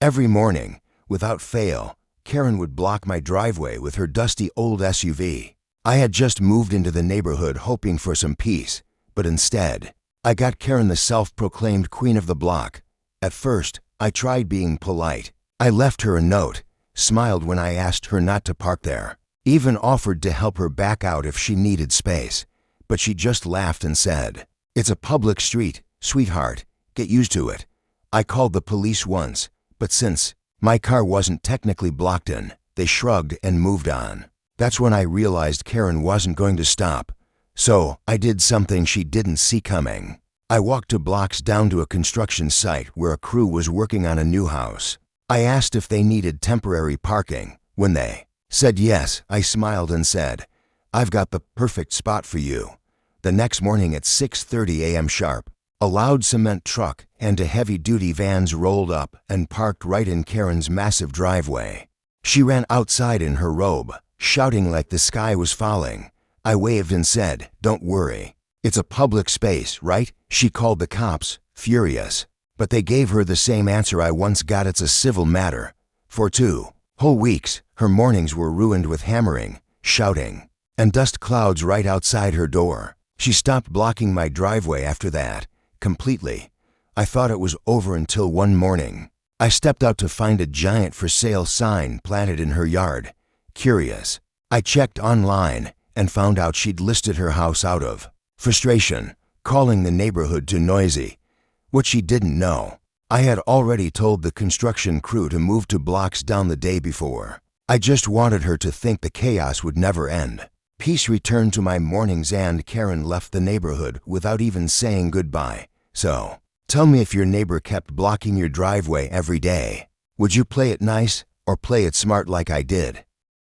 Every morning, without fail, Karen would block my driveway with her dusty old SUV. I had just moved into the neighborhood hoping for some peace, but instead, I got Karen the self-proclaimed queen of the block. At first, I tried being polite. I left her a note, smiled when I asked her not to park there, even offered to help her back out if she needed space. But she just laughed and said, "It's a public street, sweetheart. Get used to it." I called the police once, but since my car wasn't technically blocked in, they shrugged and moved on. That's when I realized Karen wasn't going to stop. So I did something she didn't see coming. I walked 2 blocks down to a construction site where a crew was working on a new house. I asked if they needed temporary parking. When they said yes, I smiled and said, "I've got the perfect spot for you." The next morning at 6:30 a.m. sharp, a loud cement truck and 2 heavy-duty vans rolled up and parked right in Karen's massive driveway. She ran outside in her robe, shouting like the sky was falling. I waved and said, "Don't worry. It's a public space, right?" She called the cops, furious. But they gave her the same answer I once got: "It's a civil matter." For 2 whole weeks, her mornings were ruined with hammering, shouting, and dust clouds right outside her door. She stopped blocking my driveway after that, completely. I thought it was over until one morning. I stepped out to find a giant for sale sign planted in her yard. Curious, I checked online and found out she'd listed her house out of frustration, calling the neighborhood too noisy. What she didn't know, I had already told the construction crew to move 2 blocks down the day before. I just wanted her to think the chaos would never end. Peace returned to my mornings and Karen left the neighborhood without even saying goodbye. So, tell me, if your neighbor kept blocking your driveway every day, would you play it nice or play it smart like I did?